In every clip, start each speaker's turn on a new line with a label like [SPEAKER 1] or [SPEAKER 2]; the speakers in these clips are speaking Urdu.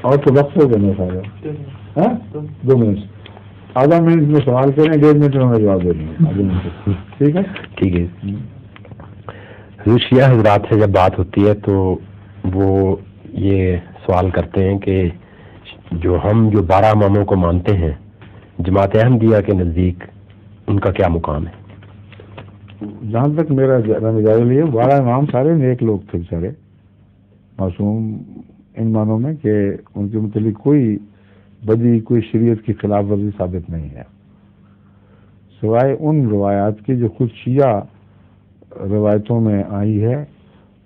[SPEAKER 1] اور تو وقت ہو گیا سارا 2 منٹ، آدھا منٹ میں سوال کریں، 1.5 منٹ میں جواب دے دیں گے، آدھے منٹ، ٹھیک ہے؟
[SPEAKER 2] ٹھیک ہے. شیعہ حضرات سے جب بات ہوتی ہے تو وہ یہ سوال کرتے ہیں کہ جو 12 اماموں کو مانتے ہیں جماعت احمدیہ کے نزدیک ان کا کیا مقام ہے؟
[SPEAKER 1] جہاں تک میرا نظریہ لیے 12 امام سارے نیک لوگ تھے، سارے معصوم ان معنوں میں کہ ان کے متعلق کوئی بدی، کوئی شریعت کی خلاف ورزی ثابت نہیں ہے، سوائے ان روایات کی جو خود شیعہ روایتوں میں آئی ہے،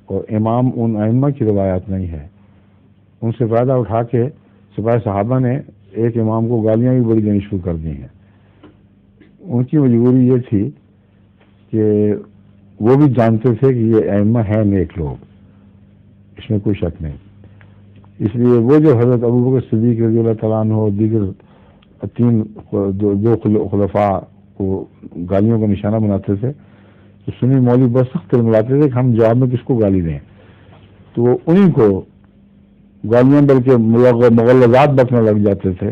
[SPEAKER 1] اور امام ان ائمہ کی روایات نہیں ہے. ان سے فائدہ اٹھا کے سپاہ صحابہ نے ایک امام کو گالیاں بھی بڑی دینی شروع کر دی ہیں. ان کی مجبوری یہ تھی کہ وہ بھی جانتے تھے کہ یہ ائمہ ہیں نیک لوگ، اس میں کوئی شک نہیں، اس لیے وہ جو حضرت ابوبکر صدیق رضی اللہ تعالیٰ عنہ اور دیگر 2 خلفاء کو گالیوں کا نشانہ بناتے تھے تو سنی مولوی بس سخت ملاتے تھے کہ ہم جواب میں کس کو گالی دیں، تو وہ انہیں کو گالیاں بلکہ مغلظات بکنے لگ جاتے تھے،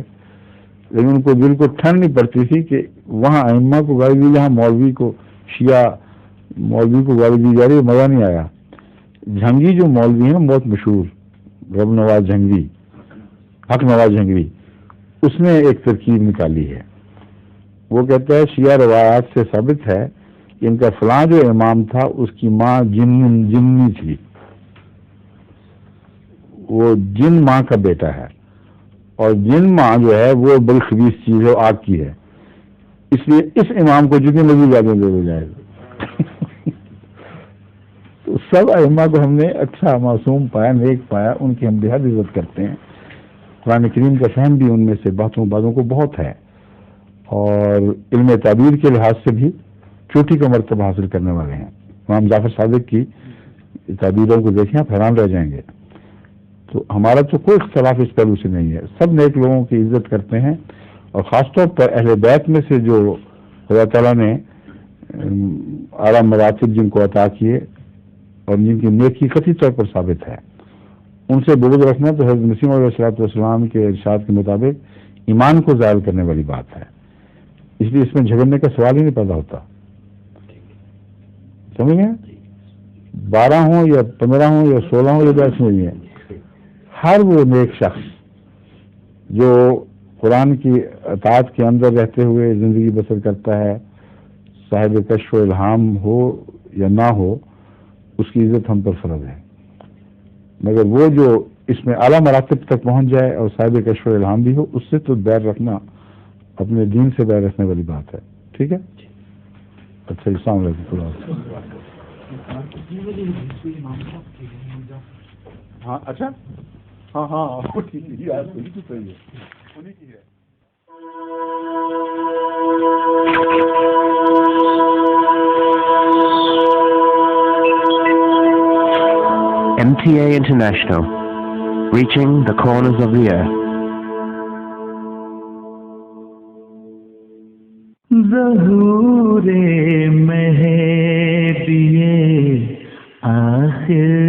[SPEAKER 1] لیکن ان کو دل کو ٹھنڈ نہیں پڑتی تھی کہ وہاں ائمہ کو گالی دی، جہاں مولوی کو، شیعہ مولوی کو گالی دی جا رہی ہے، مزہ نہیں آیا. جھنگی جو مولوی ہیں بہت مشہور، رب نواز جھنگوی، حق نواز جھنگوی، اس نے ایک ترکیب نکالی ہے. وہ کہتا ہے شیعہ روایات سے ثابت ہے کہ ان کا فلاں جو امام تھا اس کی ماں جنی تھی، وہ جن ماں کا بیٹا ہے، اور جن ماں جو ہے وہ بڑی خبیث چیز ہے، آگ کی ہے، اس لیے اس امام کو جتنی مرضی اجازت دے دی جائے. تو سب ائمہ کو ہم نے اچھا معصوم پایا، نیک پایا، ان کی ہم بےحد عزت کرتے ہیں. قرآن کریم کا فہم بھی ان میں سے باتوں کو بہت ہے، اور علم تعبیر کے لحاظ سے بھی چوٹی کا مرتبہ حاصل کرنے والے ہیں. امام جعفر صادق کی تعبیروں کو دیکھیں آپ حیران رہ جائیں گے. تو ہمارا تو کوئی اختلاف اس پہلو سے نہیں ہے، سب نیک لوگوں کی عزت کرتے ہیں، اور خاص طور پر اہل بیت میں سے جو خدا تعالیٰ نے اعلیٰ مراتب جن کو عطا کیے اور جن کی نیکی قطعی طور پر ثابت ہے، ان سے بغض رکھنا تو حضرت مسیح علیہ السلام کے ارشاد کے مطابق ایمان کو ظاہر کرنے والی بات ہے. اس لیے اس میں جھگڑنے کا سوال ہی نہیں پیدا ہوتا. سمجھ گئے؟ 12 ہوں یا 15 ہوں یا 16 ہوں یا 10 نہیں ہے، ہر وہ نیک شخص جو قرآن کی اطاعت کے اندر رہتے ہوئے زندگی بسر کرتا ہے، صاحب کشف و الہام ہو یا نہ ہو، اس کی عزت ہم پر فرض ہے. مگر وہ جو اس میں اعلیٰ مراتب تک پہنچ جائے اور صاحب کشف و الہام بھی ہو، اس سے تو بیر رکھنا اپنے دین سے بیر رکھنے والی بات ہے. ٹھیک ہے؟ اچھا، السلام علیکم. ہاں اچھا، ہاں ٹھیک ہے.
[SPEAKER 3] MTA International, reaching the corners of the earth. ظہور مہدی آخر